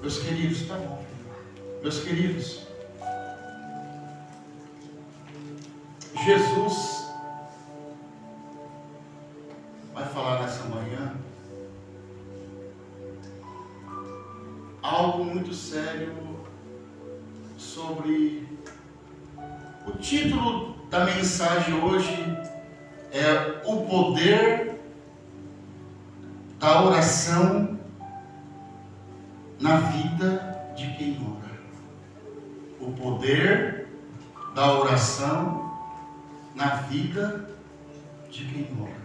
Meus queridos, tá bom. Meus queridos, Jesus vai falar nessa manhã algo muito sério sobre o título da mensagem hoje é o poder da oração na vida de quem ora. O poder da oração na vida de quem ora.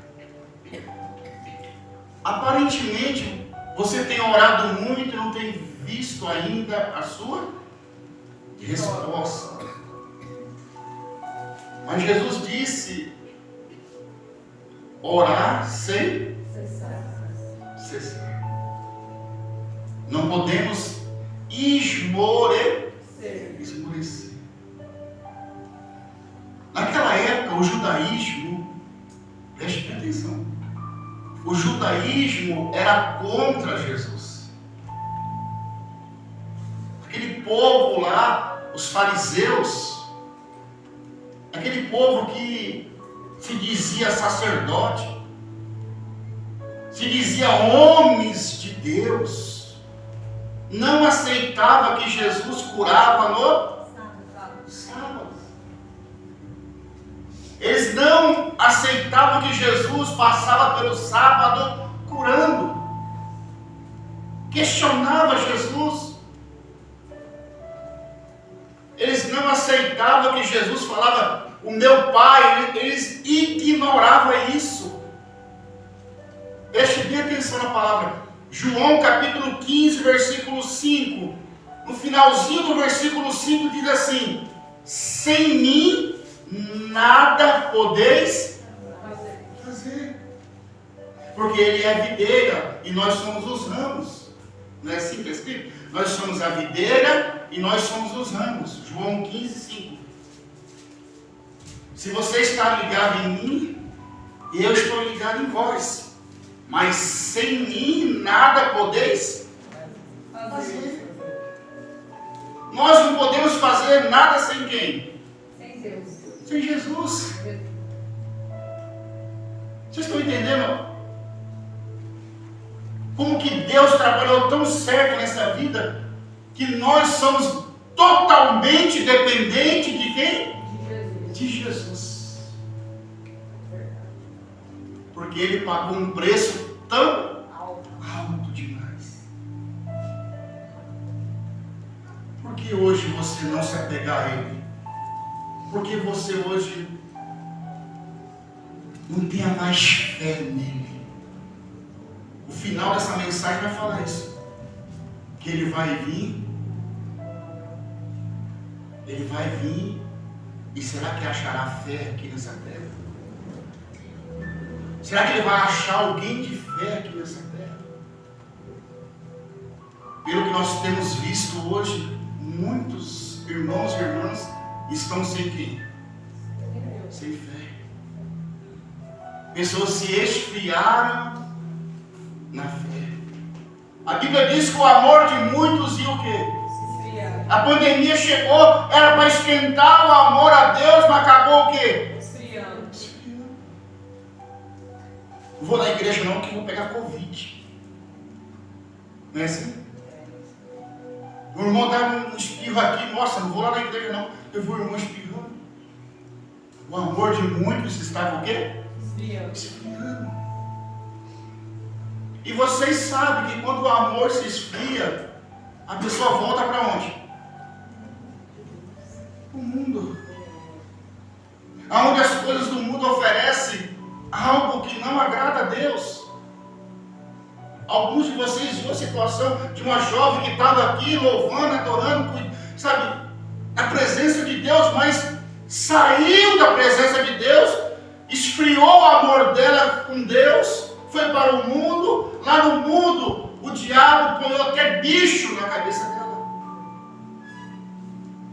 Aparentemente, você tem orado muito e não tem visto ainda a sua resposta. Mas Jesus disse: orar sem cessar. Não podemos esmorecer. Naquela época, o judaísmo, preste atenção, o judaísmo era contra Jesus. Aquele povo lá, os fariseus, aquele povo que se dizia sacerdote, se dizia homens de Deus, não aceitava que Jesus curava no sábado. Eles não aceitavam que Jesus passava pelo sábado curando. Questionava Jesus. Eles não aceitavam que Jesus falava o meu Pai. Eles ignoravam isso. Preste bem atenção na palavra. João capítulo 15, versículo 5. No finalzinho do versículo 5 diz assim: sem mim nada podeis fazer. Porque Ele é a videira e nós somos os ramos. Não é assim que é escrito? Nós somos a videira e nós somos os ramos. João 15, 5. Se você está ligado em mim, eu estou ligado em vós. Mas sem mim nada podeis fazer. Nós não podemos fazer nada sem quem? Sem Deus. Sem Jesus. Vocês estão entendendo? Como que Deus trabalhou tão certo nessa vida, que nós somos totalmente dependentes de quem? De Jesus. Porque Ele pagou um preço tão alto demais. Por que hoje você não se apegar a Ele? Por que você hoje não tenha mais fé nele? O final dessa mensagem vai falar isso. Que Ele vai vir. Ele vai vir. E será que achará fé aqui nessa terra? Será que Ele vai achar alguém de fé aqui nessa terra? Pelo que nós temos visto hoje, muitos irmãos e irmãs estão sem quem? Sem fé. Pessoas se esfriaram na fé. A Bíblia diz que o amor de muitos e o quê? A pandemia chegou, era para esquentar o amor a Deus, mas acabou o quê? Esfriando. Não vou na igreja não, que vou pegar Covid. Não é assim? O irmão dá um espirro aqui, nossa, não vou lá na igreja não, eu vou o irmão espirrando. O amor de muitos estava o quê? Esfriando. E vocês sabem que quando o amor se esfria, a pessoa volta para onde? O mundo. Aonde as coisas do mundo oferecem algo que não agrada a Deus. Alguns de vocês viram a situação de uma jovem que estava aqui louvando, adorando, sabe, a presença de Deus, mas saiu da presença de Deus, esfriou o amor dela com Deus, foi para o mundo. Lá no mundo, o diabo põe até bicho na cabeça dela.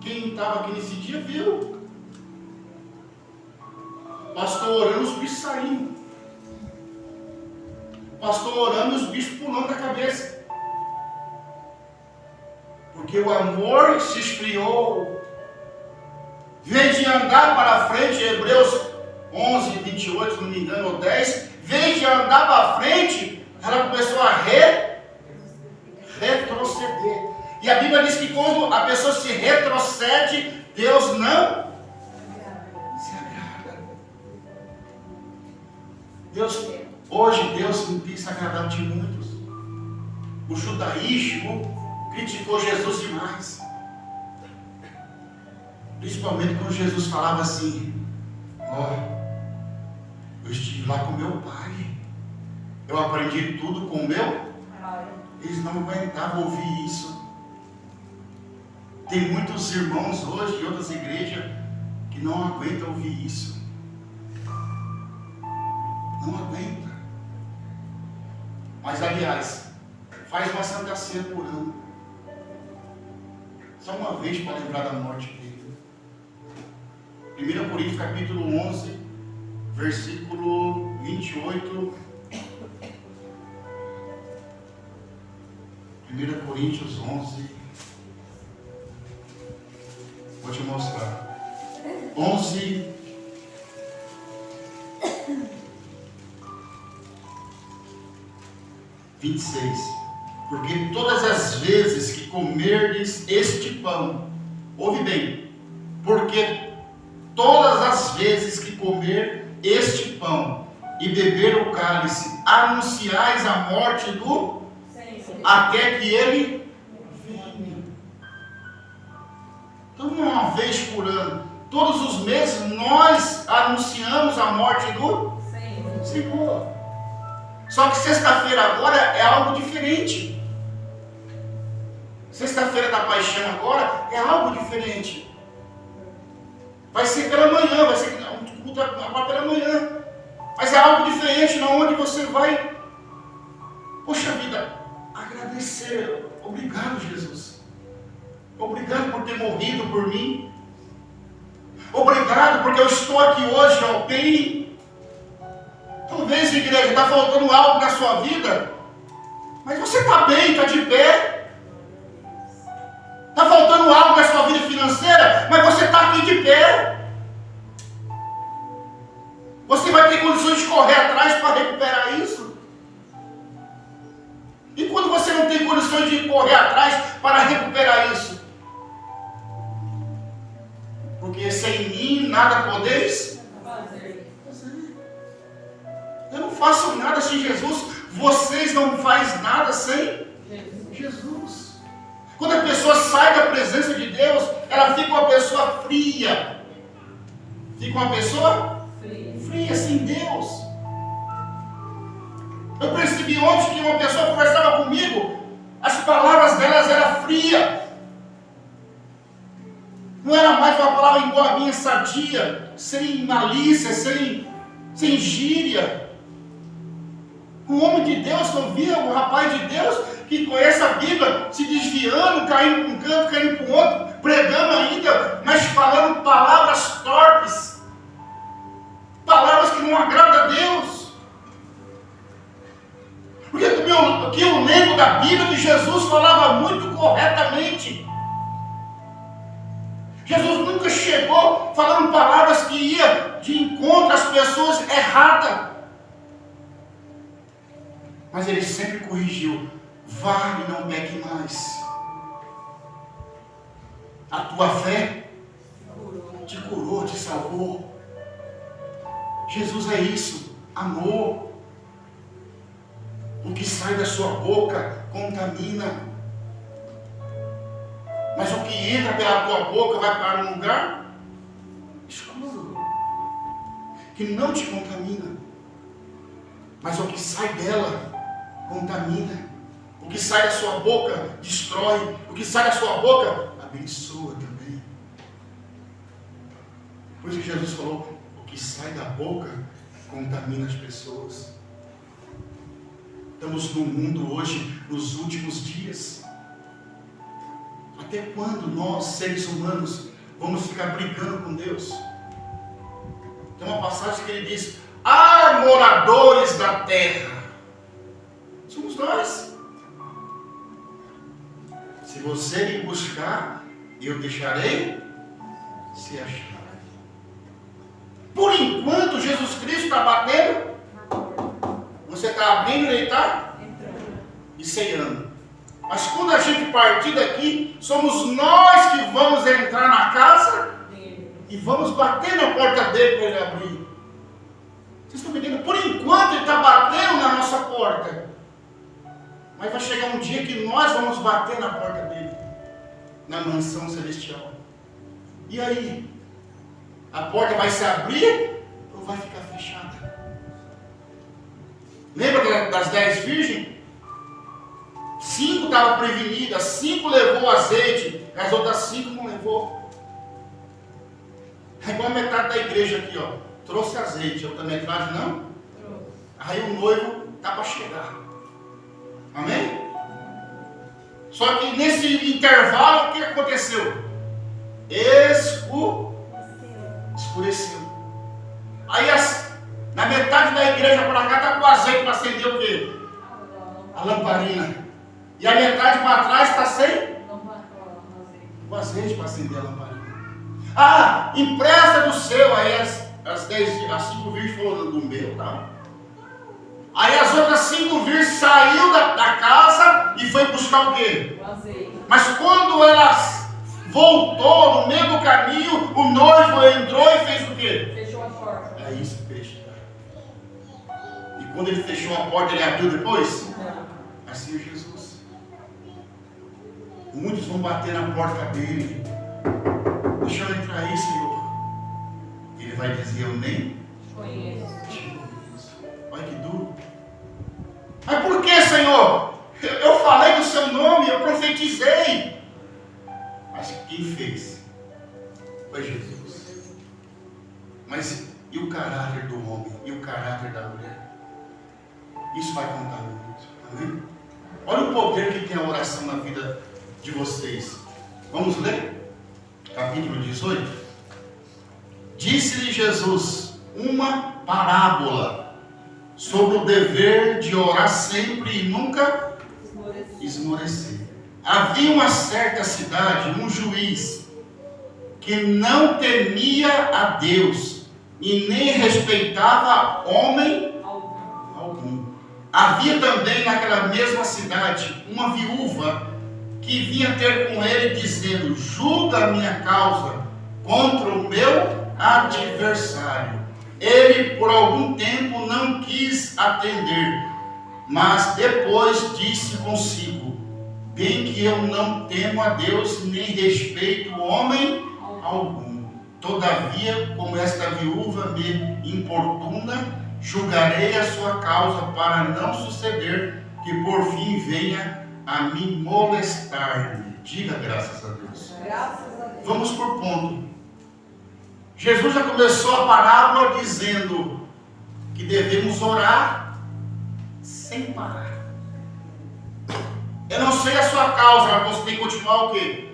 Quem estava aqui nesse dia viu. Pastor orando, os bichos saindo. Pastor orando, os bichos pulando da cabeça. Porque o amor se esfriou. Em vez de andar para frente, Hebreus 11, 28, se não me engano, ou 10, em vez de andar para frente, ela começou a retroceder. E a Bíblia diz que quando a pessoa se retrocede, Deus não se agrada. Hoje Deus não tem se agradado de muitos. O judaísmo criticou Jesus demais. Principalmente quando Jesus falava assim: eu estive lá com meu pai, eu aprendi tudo com o meu. Eles não aguentavam ouvir isso. Tem muitos irmãos hoje de outras igrejas que não aguentam ouvir isso. Não aguenta. Mas aliás, faz uma Santa Ceia por ano. Só uma vez para lembrar da morte dele. 1 Coríntios capítulo 11, versículo 28. 1 Coríntios 11. Vou te mostrar. 11. Porque todas as vezes que comerdes este pão, ouve bem, porque todas as vezes que comer este pão e beber o cálice, anunciais a morte do Senhor, até que ele venha. Então, uma vez por ano, todos os meses, nós anunciamos a morte do Senhor. Só que sexta-feira agora é algo diferente. Sexta-feira da paixão agora é algo diferente. Vai ser pela manhã, vai ser um culto agora pela manhã. Mas é algo diferente, onde você vai, poxa vida, agradecer. Obrigado, Jesus. Obrigado por ter morrido por mim. Obrigado porque eu estou aqui hoje, ó, bem. Talvez, igreja, está faltando algo na sua vida, mas você está bem, está de pé. Está faltando algo na sua vida financeira, mas você está aqui de pé. Você vai ter condições de correr atrás para recuperar isso? E quando você não tem condições de correr atrás para recuperar isso? Porque sem mim nada podeis fazer. Eu não faço nada sem Jesus. Vocês não fazem nada sem Jesus. Quando a pessoa sai da presença de Deus, ela fica uma pessoa fria. Fica uma pessoa fria sem Deus. Eu percebi ontem que uma pessoa conversava comigo, as palavras delas eram frias. Não era mais uma palavra igual a minha, sadia, sem malícia, sem gíria. Um homem de Deus que eu via, um rapaz de Deus que conhece a Bíblia, se desviando, caindo para um canto, caindo para o outro, pregando ainda, mas falando palavras torpes, palavras que não agradam a Deus. Porque o que eu lembro da Bíblia, que Jesus falava muito corretamente. Jesus nunca chegou falando palavras que ia de encontro às pessoas erradas. Mas ele sempre corrigiu: vá e não peque mais. A tua fé te curou, te salvou. Jesus é isso, amor. O que sai da sua boca contamina. Mas o que entra pela tua boca vai para um lugar escuro, que não te contamina. Mas o que sai dela contamina. O que sai da sua boca destrói. O que sai da sua boca abençoa também. Por isso que Jesus falou: o que sai da boca contamina as pessoas. Estamos no mundo hoje, nos últimos dias. Até quando nós, seres humanos, vamos ficar brigando com Deus? Tem uma passagem que ele diz: moradores da terra. Somos nós. Se você me buscar, eu deixarei se achar. Por enquanto, Jesus Cristo está batendo. Você está abrindo e ele está e ceando. Mas quando a gente partir daqui, somos nós que vamos entrar na casa e vamos bater na porta dele para ele abrir. Vocês estão me entendendo? Por enquanto ele está batendo na nossa porta. Mas vai chegar um dia que nós vamos bater na porta dele, na mansão celestial. E aí? A porta vai se abrir ou vai ficar fechada? Lembra das 10 virgens? 5 estavam prevenidas, 5 levou azeite, as outras 5 não levou. É igual a metade da igreja aqui, ó. Trouxe azeite, a outra metade não? Aí o noivo está para chegar. Amém? Só que nesse intervalo, o que aconteceu? Escureceu. Aí na metade da igreja para cá está com azeite para acender o quê? A lamparina. E a metade para trás está sem o azeite para acender a lamparina. Ah, empresta do seu. Aí as 5 virgens foram do meu, tá? Aí as outras 5 virgens saiu da casa e foi buscar o quê? O azeite. Mas quando elas voltou no meio do caminho, o noivo entrou e fez o quê? Fechou a porta. É isso, peixe. E quando ele fechou a porta, ele abriu depois? Não. Assim é Jesus. Muitos vão bater na porta dele. Deixa eu entrar aí, Senhor. Ele vai dizer, eu nem conheço. Olha que duro. Mas por que, Senhor? Eu falei do seu nome, eu profetizei. Mas quem fez? Foi Jesus. Mas e o caráter do homem? E o caráter da mulher? Isso vai contar muito. Amém? Olha o poder que tem a oração na vida de vocês. Vamos ler? Capítulo 18. Disse-lhe Jesus uma parábola sobre o dever de orar sempre e nunca esmorecer. Havia uma certa cidade, um juiz, que não temia a Deus e nem respeitava homem algum. Havia também naquela mesma cidade uma viúva que vinha ter com ele dizendo, julga a minha causa contra o meu adversário. Ele por algum tempo não quis atender, mas depois disse consigo, bem que eu não temo a Deus, nem respeito homem algum. Todavia, como esta viúva me importuna, julgarei a sua causa para não suceder que por fim venha a me molestar-me. Diga graças a Deus. Graças a Deus. Vamos por ponto. Jesus já começou a parábola dizendo que devemos orar sem parar. Eu não sei a sua causa, mas você tem que continuar o quê?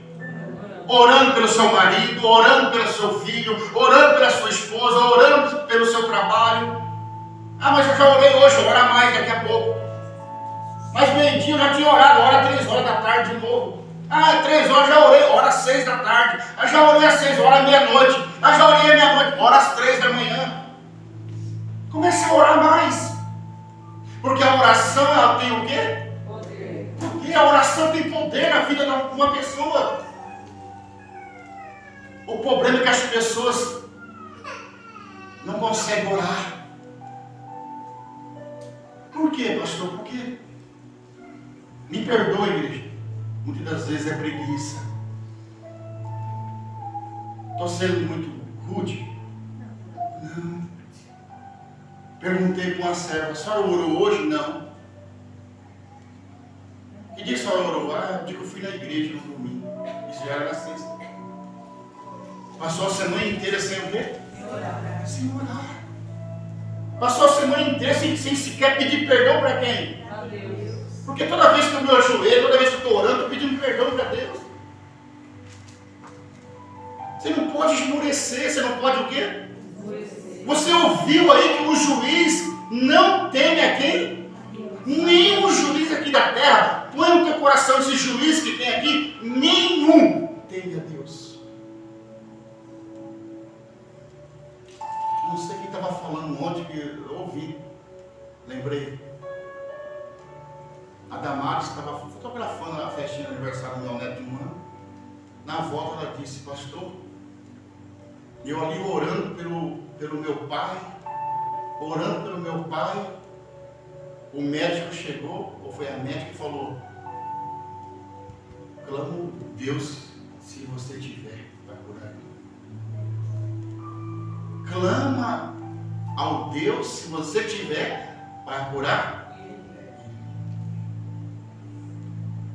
Orando pelo seu marido, orando pelo seu filho, orando pela sua esposa, orando pelo seu trabalho. Ah, mas eu já orei hoje, vou orar mais daqui a pouco. Mas meio-dia eu já tinha orado, ora 3 horas da tarde de novo. Ah, 3 horas já orei, ora 6 da tarde. Ah, já orei às 6 horas, meia-noite. Ah, já orei à meia-noite, ora às 3 da manhã. Comece a orar mais. Porque a oração, ela tem o quê? Poder. Porque a oração tem poder na vida de uma pessoa. O problema é que as pessoas não conseguem orar. Por quê, pastor? Por quê? Me perdoe, igreja. Muitas das vezes é preguiça. Estou sendo muito rude? Não. Perguntei para uma serva, a senhora orou hoje? Não. Que dia a senhora orou? Ah, eu digo que eu fui na igreja no domingo. Isso já era na sexta. Passou a semana inteira sem o quê? Sem orar. Passou a semana inteira sem sequer pedir perdão para quem? A Deus. Porque toda vez que eu me ajoelho, toda vez que eu estou orando, estou pedindo perdão para Deus. Você não pode esmorecer, você não pode o quê? Você ouviu aí que o juiz não teme a quem? Nenhum juiz aqui da terra. Põe no teu coração esse juiz que tem aqui, nenhum teme a Deus. Não sei quem estava falando ontem, que eu ouvi, lembrei. A Damares estava fotografando a festinha de aniversário do meu neto de um ano. Na volta ela disse: pastor, eu ali orando pelo meu pai, o médico chegou, ou foi a médica que falou: clamo Deus, se você tiver, vai curar. Clama ao Deus, se você tiver, vai curar.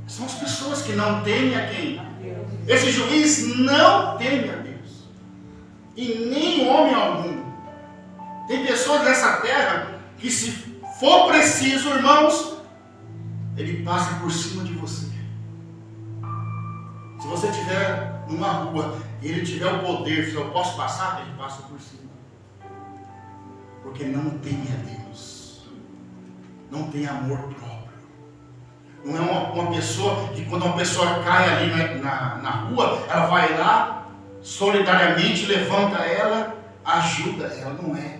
São as pessoas que não temem a quem? Esse juiz não teme a Deus. E nem homem algum. Tem pessoas nessa terra que, se for preciso, irmãos, ele passa por cima de você. Se você estiver numa rua e ele tiver o poder, se eu posso passar, ele passa por cima. Porque não teme a Deus. Não tem amor próprio. Não é uma pessoa que, quando uma pessoa cai ali na rua, ela vai lá, solidariamente levanta ela, ajuda ela. Não é.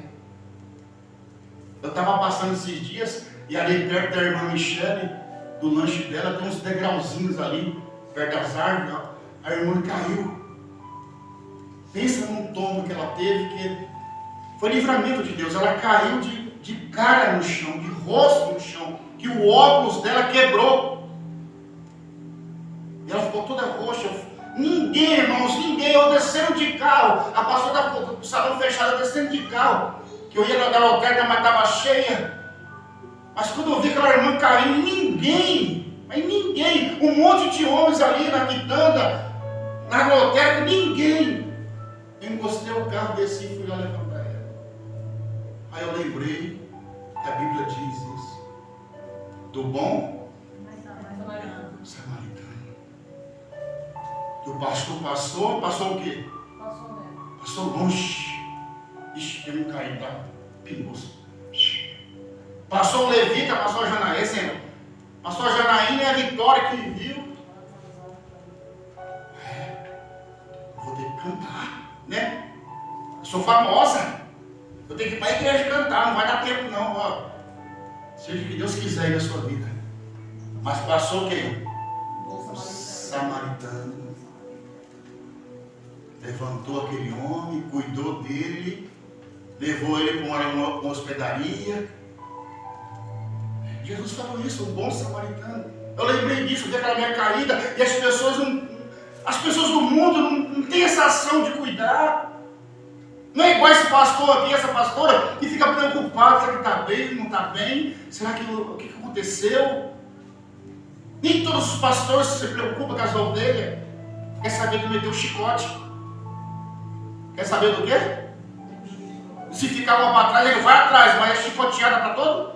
Eu estava passando esses dias e ali perto da irmã Michele, do lanche dela, tem uns degrauzinhos ali, perto das árvores. A irmã caiu. Pensa num tombo que ela teve, que foi livramento de Deus. Ela caiu de cara no chão, de rosto no chão, que o óculos dela quebrou. E ela ficou toda roxa. Ninguém, irmãos, ninguém. Eu descendo de carro. A pastora do salão fechado, eu descendo de carro. Que eu ia na lotérica, mas estava cheia. Mas quando eu vi aquela irmã caindo, ninguém. Um monte de homens ali na quitanda, na lotérica, ninguém. Eu encostei o carro, desci e fui lá levantar ela. Aí eu lembrei que a Bíblia diz isso. Do bom samaritano. Que o pastor passou o quê? Passou longe. Ixi, eu não caí, tá? Pingou. Passou o levita, passou a Janaína. Passou a Janaína e a Vitória que viu. Vou ter que cantar, né? Eu sou famosa. Eu tenho que ir para a igreja cantar, não vai dar tempo não, ó. Seja o que Deus quiser aí na sua vida. Mas passou quem? O samaritano. Levantou aquele homem, cuidou dele, levou ele para uma hospedaria. Jesus falou isso, um bom samaritano. Eu lembrei disso, daquela minha caída, e as pessoas do mundo não têm essa ação de cuidar. Não é igual esse pastor aqui, essa pastora, que fica preocupado, será que está bem, não está bem? Será que o que aconteceu? Nem todos os pastores se preocupam com as ovelhas. Quer saber que meteu o chicote? Quer saber do quê? Se ficar uma para trás, ele vai atrás, mas é chicoteada para todo.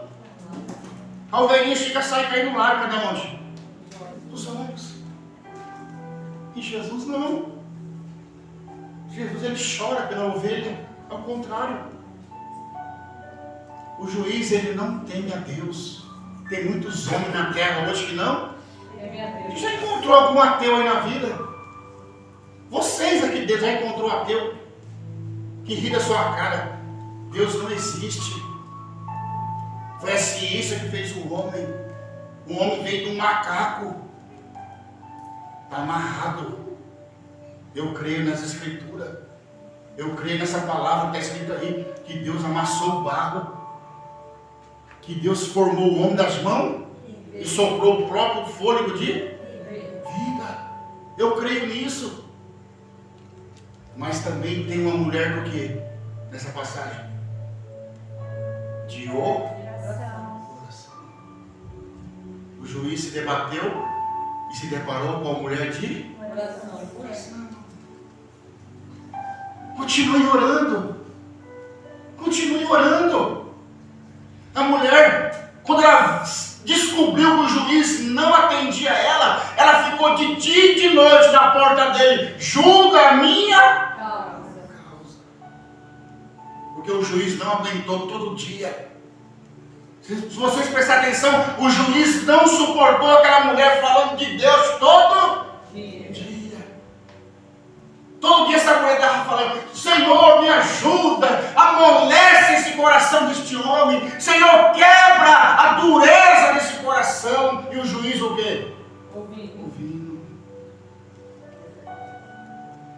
A ovelhinha fica sai caindo lá, cadê onde? Dos olhos. E Jesus não. Jesus, ele chora pela ovelha, ao contrário. O juiz, ele não teme a Deus. Tem muitos homens na terra hoje que não. Você já encontrou algum ateu aí na vida? Vocês aqui dentro já encontrou ateu que ri da sua cara? Deus não existe. Foi a ciência que fez o homem. O homem veio de um macaco. Está amarrado. Eu creio nessa escritura. Eu creio nessa palavra que está escrita aí. Que Deus amassou o barro. Que Deus formou o homem das mãos. E soprou o próprio fôlego de vida. Eu creio nisso. Mas também tem uma mulher do que? Nessa passagem. De oração. O juiz se debateu e se deparou com a mulher de oração. Continue orando. Continue orando. A mulher, quando ela descobriu que o juiz não atendia ela, ela ficou de dia e de noite na porta dele. Julga a minha causa. Porque o juiz não aguentou todo dia. Se vocês prestarem atenção, o juiz não suportou aquela mulher falando de Deus todo dia. ouvindo.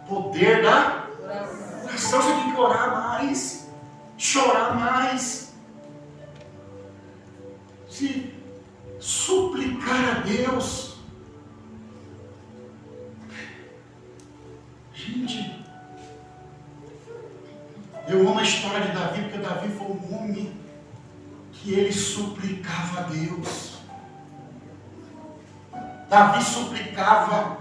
Poder da oração. Você tem que orar mais, chorar mais, se suplicar a Deus. Gente, eu amo a história de Davi, porque Davi foi um homem que ele suplicava a Deus. Davi suplicava.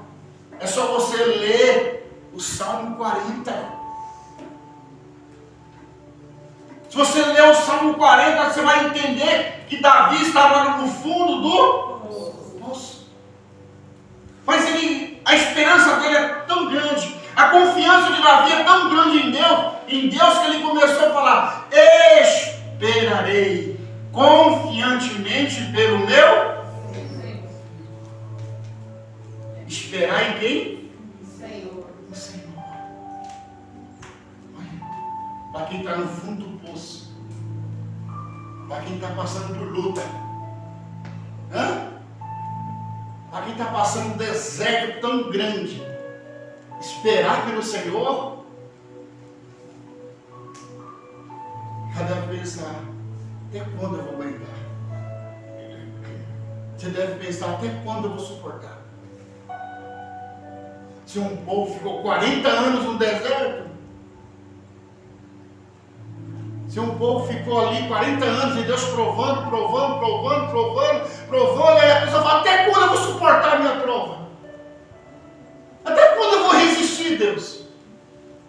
É só você ler o Salmo 40. Se você ler o Salmo 40, você vai entender que Davi estava no fundo do poço. Mas a esperança dele é tão grande, a confiança de Davi é tão grande em Deus que ele começou a falar: esperarei confiantemente pelo meu. Esperar em quem? No Senhor. Para quem está no fundo do poço, para quem está passando por luta, para quem está passando um deserto tão grande, esperar pelo Senhor, já deve pensar: até quando eu vou aguentar? Você deve pensar: até quando eu vou suportar? Se um povo ficou 40 anos no deserto, se um povo ficou ali 40 anos e Deus provando, aí a pessoa fala: até quando eu vou suportar a minha prova? Até quando eu vou resistir, Deus?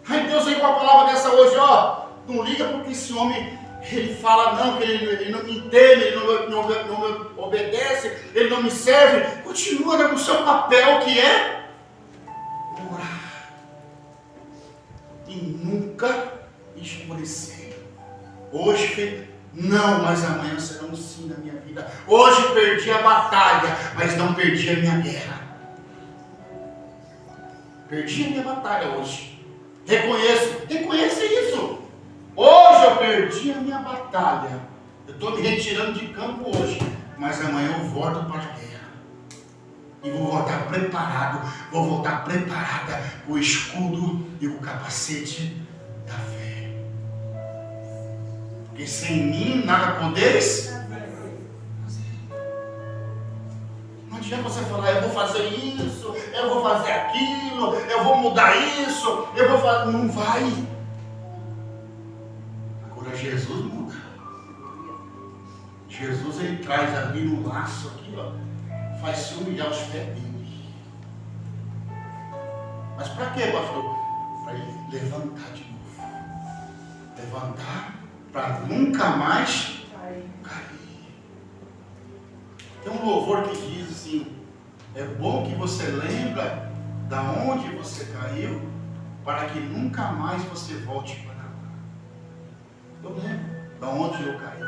Aí Deus vem com a palavra dessa hoje: não liga porque esse homem, ele fala não, que ele não me teme, ele não me obedece, ele não me serve. Continua no seu papel, que é orar e nunca esmorecer. Hoje não, mas amanhã será um sim na minha vida. Hoje perdi a batalha, mas não perdi a minha guerra. Perdi a minha batalha hoje. Reconheça isso. Hoje eu perdi a minha batalha. Eu estou me retirando de campo hoje, mas amanhã eu volto para a guerra. E vou voltar preparado, vou voltar preparada com o escudo e o capacete da fé. Porque sem mim nada podeis fazer. Não adianta você falar: eu vou fazer isso, eu vou fazer aquilo, eu vou mudar isso, eu vou fazer. Não vai. Agora Jesus muda. Jesus, ele traz ali no laço aqui, faz se humilhar os pés dele. Mas para quê, pastor? Para ele levantar de novo. Levantar para nunca mais cair. Tem um louvor que diz assim: é bom que você lembra da onde você caiu, para que nunca mais você volte para lá. Eu lembro da onde eu caí,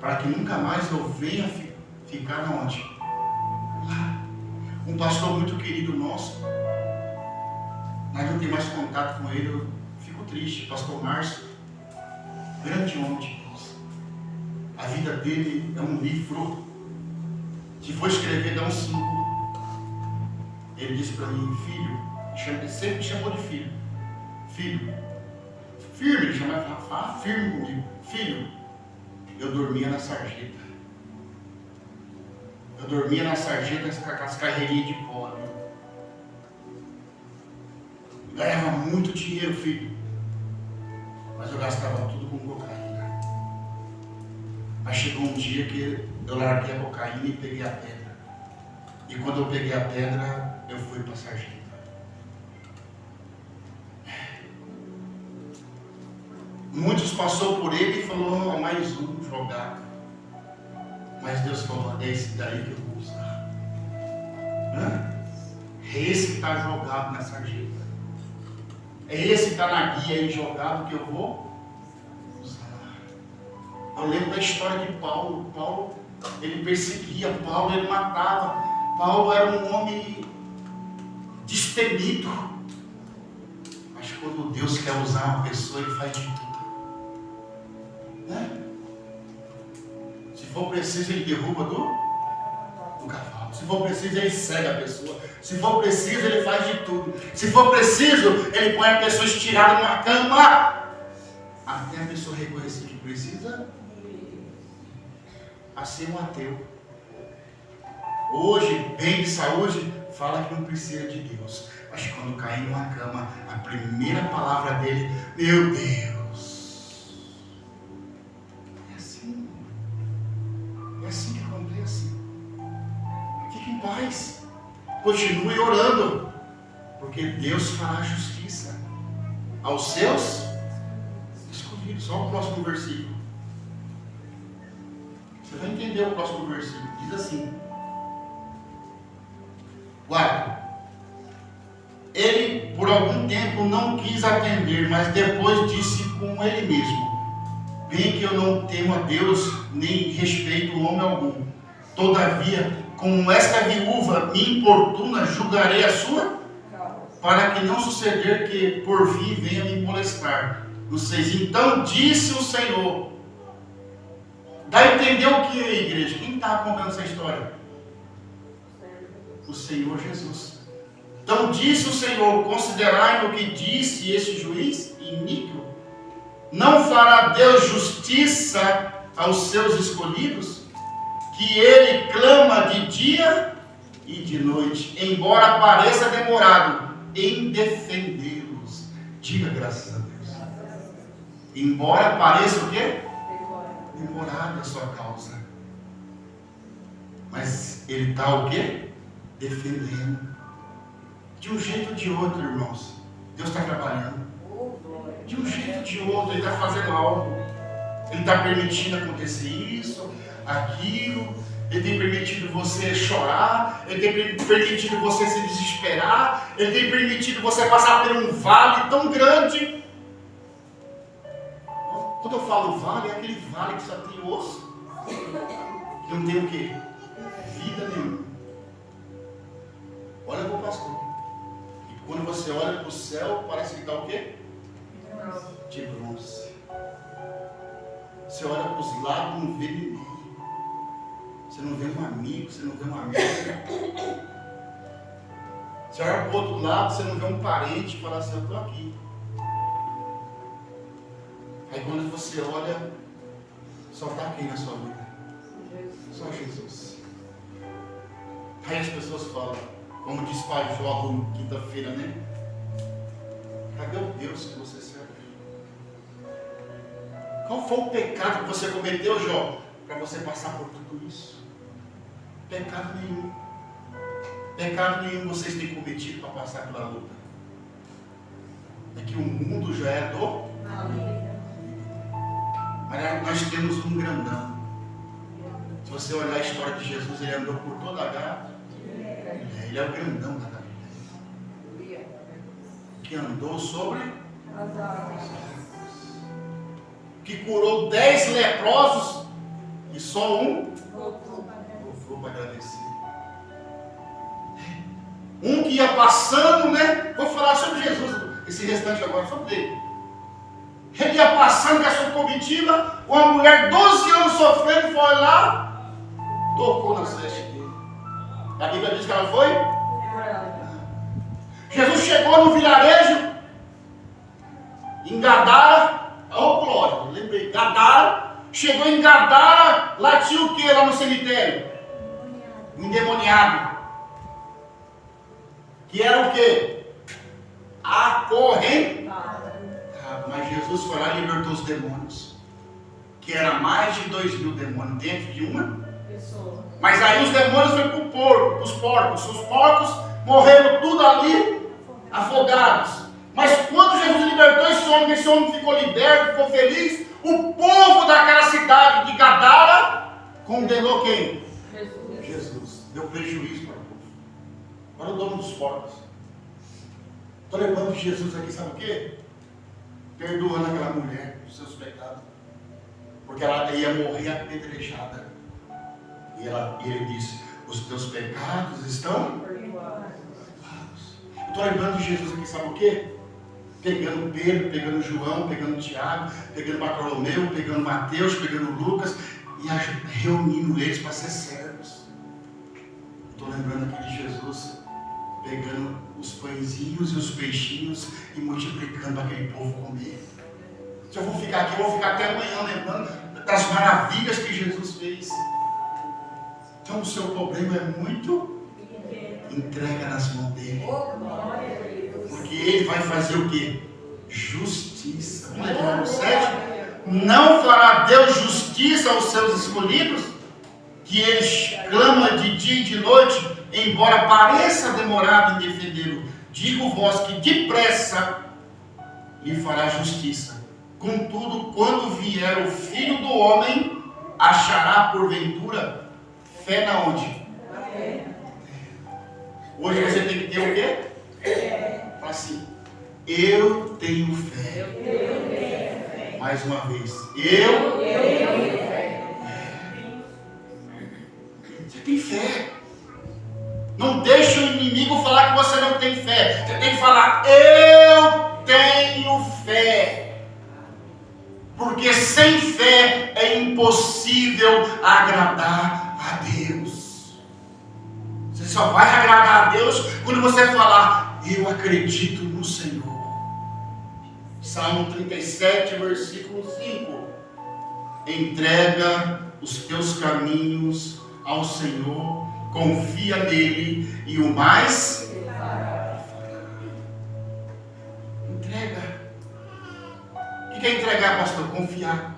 para que nunca mais eu venha ficar onde? Lá. Um pastor muito querido nosso, mas não tenho mais contato com ele, eu fico triste. Pastor Márcio, grande homem de Deus. A vida dele é um livro. Se for escrever, dá um 5. Ele disse para mim: filho, ele sempre me chamou de filho. Filho, firme, ele chamava, firme comigo. Filho, eu dormia na sarjeta. Eu dormia na sarjeta com as carreirinhas de pó. Ganhava muito dinheiro, filho. Mas eu gastava tudo com cocaína. Mas chegou um dia que eu larguei a cocaína e peguei a pedra. E quando eu peguei a pedra, eu fui para a sarjeta. Muitos passou por ele e falou: mais um jogado. Mas Deus falou: é esse daí que eu vou usar. É esse que está jogado na sarjeta. É esse que está na guia aí jogado que eu vou usar. Eu lembro da história de Paulo. Paulo, ele perseguia, Paulo, ele matava. Paulo era um homem destemido. Mas quando Deus quer usar uma pessoa, ele faz de tudo. Né? Se for preciso, ele derruba do cavalo. Se for preciso, ele cega a pessoa. Se for preciso, ele faz de tudo. Se for preciso, ele põe a pessoa estirada numa cama. Até a pessoa reconhecer que precisa. Assim é um ateu. Hoje, bem de saúde, fala que não precisa de Deus. Mas quando cair numa cama, a primeira palavra dele, meu Deus. É assim. É assim que acontece. Fique em paz. Continue orando. Porque Deus fará justiça aos seus escolhidos. Olha o próximo versículo. Você vai entender o próximo versículo. Diz assim. Guarda. Ele, por algum tempo, não quis atender, mas depois disse com ele mesmo: bem que eu não temo a Deus, nem respeito o homem algum. Todavia, como esta viúva me importuna, julgarei a sua, para que não suceder que por fim venha me molestar. No 6. Então disse o Senhor. Dá a entender o que é, igreja? Quem está contando essa história? O Senhor Jesus. Então disse o Senhor: considerai no que disse esse juiz iníquo. Não fará Deus justiça aos seus escolhidos, que ele clama de dia e de noite, embora pareça demorado em defendê-los. Diga graças a Deus. Embora pareça o quê? Demorada a sua causa. Mas ele está o quê? Defendendo. De um jeito ou de outro, irmãos, Deus está trabalhando. De um jeito ou de outro, Ele está fazendo algo. Ele está permitindo acontecer isso, aquilo. Ele tem permitido você chorar. Ele tem permitido você se desesperar. Ele tem permitido você passar por um vale tão grande. Quando eu falo vale, é aquele vale que só tem osso. Que não tem o quê? Vida nenhuma. Olha para o pastor. Quando você olha para o céu, parece que está o quê? De bronze. Você olha para os lados, não vê ninguém. Você não vê um amigo, você não vê uma amiga. Você olha para o outro lado, você não vê um parente e fala assim: eu estou aqui. Aí quando você olha, só está quem na sua vida? Só Jesus. Aí as pessoas falam, como diz Pai Jó na quinta-feira, né? Cadê o Deus que você serve? Qual foi o pecado que você cometeu, Jó, para você passar por tudo isso? Pecado nenhum. Pecado nenhum vocês têm cometido para passar pela luta. É que o mundo já é do... Mas nós temos um grandão. Se você olhar a história de Jesus, ele andou por toda a Galileia. Ele é o grandão da Galileia, que andou sobre as águas, que curou 10 leprosos e só um voltou para agradecer. Um que ia passando, né? Vou falar sobre Jesus, esse restante agora, sobre ele. Ele ia passando com a sua comitiva, uma mulher 12 anos sofrendo, foi lá, tocou nas vestes dele. A Bíblia diz que ela foi? Jesus chegou no vilarejo, em Gadara, oh glória, lembrei, Gadara, chegou em Gadara, lá tinha o que lá no cemitério? Um endemoniado. Que era o que? Acorrentado. Mas Jesus foi lá e libertou os demônios. Que era mais de 2.000 demônios dentro de uma pessoa. Mas aí os demônios foram para o porco, os porcos. Os porcos morreram tudo ali, afogados. Mas quando Jesus libertou esse homem ficou liberto, ficou feliz. O povo daquela cidade de Gadara condenou quem? Jesus. Deu prejuízo para o povo. Olha o dono dos porcos. Estou lembrando de Jesus aqui, sabe o quê? Perdoando aquela mulher dos seus pecados. Porque ela ia morrer apedrejada. E ele disse: os teus pecados estão perdoados. Estou lembrando de Jesus aqui, sabe o quê? Pegando Pedro, pegando João, pegando Tiago, pegando Bartolomeu, pegando Mateus, pegando Lucas e reunindo eles para ser servos. Estou estou lembrando aquele Jesus pegando os pãezinhos e os peixinhos e multiplicando para aquele povo comer. Se eu vou ficar aqui, eu vou ficar até amanhã lembrando das maravilhas que Jesus fez. Então o seu problema é muito entrega nas mãos dele. Porque ele vai fazer o quê? Justiça. Não, 7. Não fará Deus justiça aos seus escolhidos, que eles clamam de dia e de noite, embora pareça demorado em defendê-lo. Digo-vos que depressa lhe fará justiça. Contudo, quando vier o Filho do Homem, achará porventura fé na onde? Hoje você tem que ter o quê? Fala assim, eu tenho fé. Mais uma vez, eu tenho fé. Você tem fé. Não deixe o inimigo falar que você não tem fé. Você tem que falar, eu tenho fé. Porque sem fé é impossível agradar a Deus. Você só vai agradar a Deus quando você falar, eu acredito no Senhor. Salmo 37, versículo 5. Entrega os teus caminhos ao Senhor, confia nele e o mais entrega. O que é entregar, pastor? Confiar.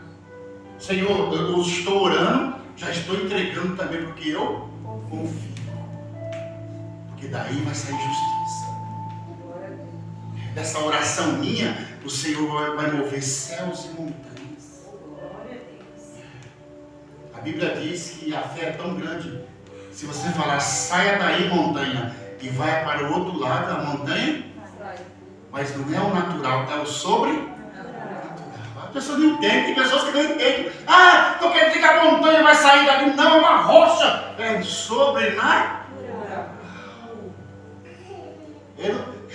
Senhor, eu estou orando, já estou entregando também porque eu confio. Porque daí vai sair justiça. Dessa oração minha, o Senhor vai mover céus e montanhas. A Bíblia diz que a fé é tão grande. Se você falar, saia daí montanha, e vai para o outro lado da montanha, mas não é o natural, é o sobrenatural. As pessoas não entendem, tem pessoas que não entendem. Ah, então quer dizer que a montanha vai sair daqui? Não, é uma rocha. É sobrenatural.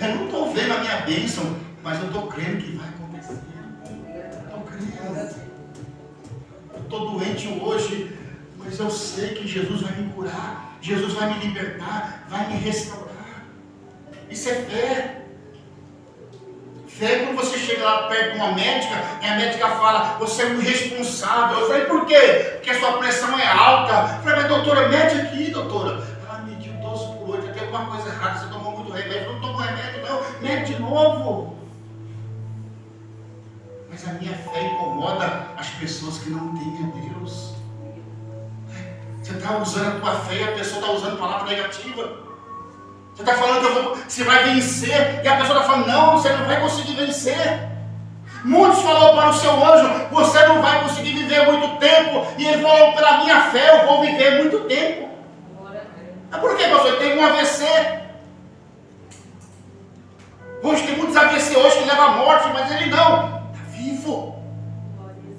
Eu não estou vendo a minha bênção, mas eu estou crendo que vai acontecer. Estou crendo. Eu estou doente hoje, mas eu sei que Jesus vai me curar. Jesus vai me libertar, vai me restaurar. Isso é fé. Fé é quando você chega lá perto de uma médica e a médica fala, você é um irresponsável. Eu falei, por quê? Porque a sua pressão é alta. Eu falei, mas doutora, mede aqui, doutora. Ela mediu 12/8, tem alguma coisa errada, você tomou muito remédio. Eu não tomo remédio, não, mede de novo. Mas a minha fé incomoda as pessoas que não têm a Deus. Você está usando a tua fé e a pessoa está usando palavra negativa. Você está falando que você vai vencer, e a pessoa está falando, não, você não vai conseguir vencer. Muitos falaram para o seu anjo, você não vai conseguir viver muito tempo, e ele falou, pela minha fé eu vou viver muito tempo. Mas por que, pastor? Ele tem um AVC. Hoje tem muitos AVC hoje que levam à morte, mas ele não, está vivo.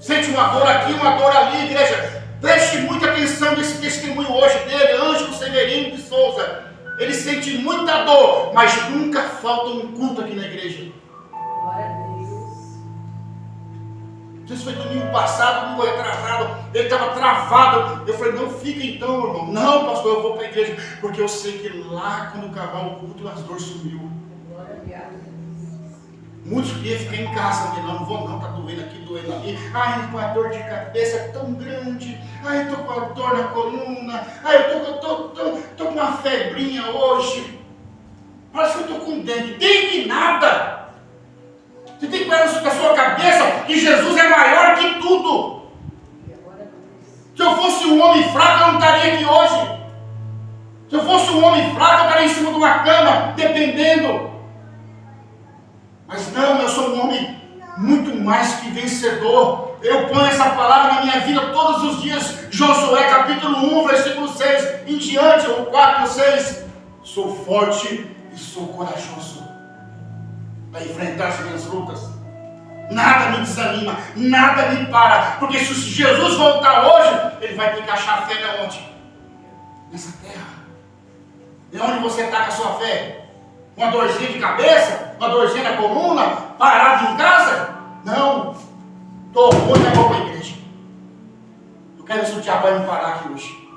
Sente uma dor aqui, uma dor ali, igreja. Preste muita atenção nesse testemunho hoje dele, Ângelo Severino de Souza. Ele sente muita dor, mas nunca falta um culto aqui na igreja. Glória a Deus. Não sei se foi domingo passado, domingo retrasado, ele estava travado. Eu falei, não fica então, irmão. Não, pastor, eu vou para a igreja, porque eu sei que lá, quando acabar o culto, as dores sumiu. Glória a Deus. Muitos queriam ficar em casa, não vou não, está doendo aqui, doendo ali. Ai, com a dor de cabeça é tão grande. Ai, estou com a dor na coluna. Ai, eu estou com uma febrinha hoje. Parece que eu estou com dengue. Dengue nada. Você tem que pôr na sua cabeça que Jesus é maior que tudo. Se eu fosse um homem fraco, eu não estaria aqui hoje. Se eu fosse um homem fraco, eu estaria em cima de uma cama, dependendo. Mas não, eu sou um homem muito mais que vencedor. Eu ponho essa palavra na minha vida todos os dias. Josué capítulo 1, versículo 6 em diante, ou 4, 6. Sou forte e sou corajoso para enfrentar as minhas lutas. Nada me desanima, nada me para. Porque se Jesus voltar hoje, ele vai ter que achar fé de onde? Nessa terra. De onde você está com a sua fé? Uma dorzinha de cabeça? Uma dorzinha na coluna? Parado em casa? Não. Estou ruim, eu vou para a igreja. Eu quero ver se o diabo vai me parar aqui hoje.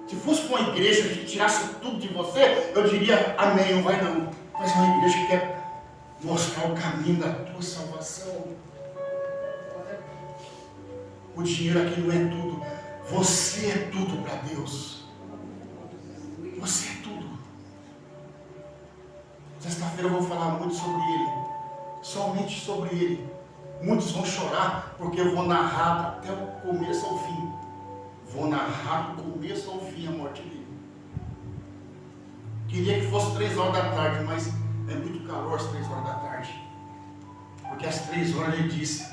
Se fosse para uma igreja que tirasse tudo de você, eu diria, amém, não vai não. Mas uma igreja que quer mostrar o caminho da tua salvação. O dinheiro aqui não é tudo. Você é tudo para Deus. Você é tudo. Sexta-feira eu vou falar muito sobre Ele. Somente sobre Ele. Muitos vão chorar porque eu vou narrar até o começo ao fim. Vou narrar do começo ao fim a morte dele. Queria que fosse 3 horas da tarde, mas é muito calor às 3 horas da tarde. Porque às 3 horas ele disse,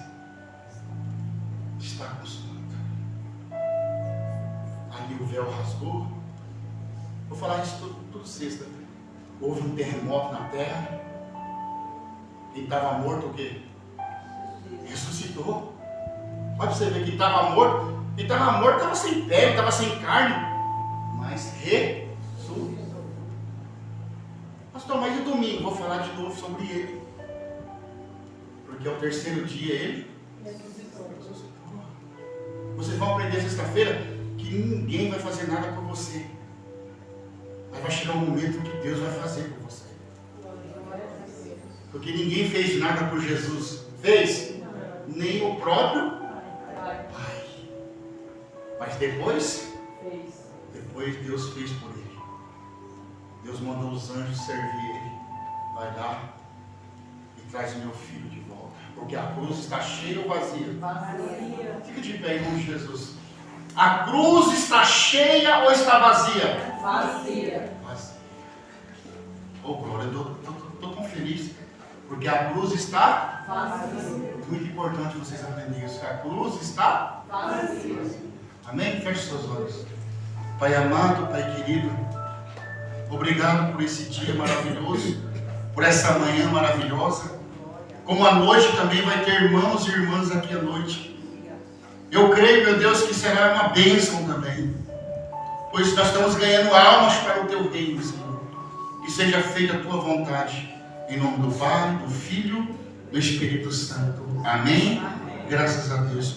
está consumado. Ali o véu rasgou. Vou falar isso tudo sexta. Houve um terremoto na terra. Quem estava morto o quê? Ressuscitou. Olha para você ver que estava morto. Quem estava morto estava sem pele, estava sem carne. Mas ressuscitou. Pastor, mas e domingo? Vou falar de novo sobre ele. Porque é o terceiro dia ele ressuscitou. Vocês vão aprender sexta-feira que ninguém vai fazer nada por você. Mas vai chegar um momento que Deus vai fazer por você. Porque ninguém fez nada por Jesus. Fez? Nem o próprio Pai. Mas depois Deus fez por ele. Deus mandou os anjos servir ele. Vai lá e traz o meu filho de volta. Porque a cruz está cheia ou vazia? Vazia. Fica de pé em nome de Jesus. A cruz está cheia ou está vazia? Vazia. Vazia. Oh glória, eu estou tão feliz. Porque a cruz está Vazia. Muito importante vocês aprenderem isso. A cruz está Vazia. Amém? Feche seus olhos. Pai amado, Pai querido, obrigado por esse dia maravilhoso, por essa manhã maravilhosa. Como à noite também vai ter irmãos e irmãs aqui à noite. Eu creio, meu Deus, que será uma bênção também, pois nós estamos ganhando almas para o Teu reino, Senhor. Que seja feita a Tua vontade, em nome do Pai, do Filho, do Espírito Santo. Amém? Graças a Deus.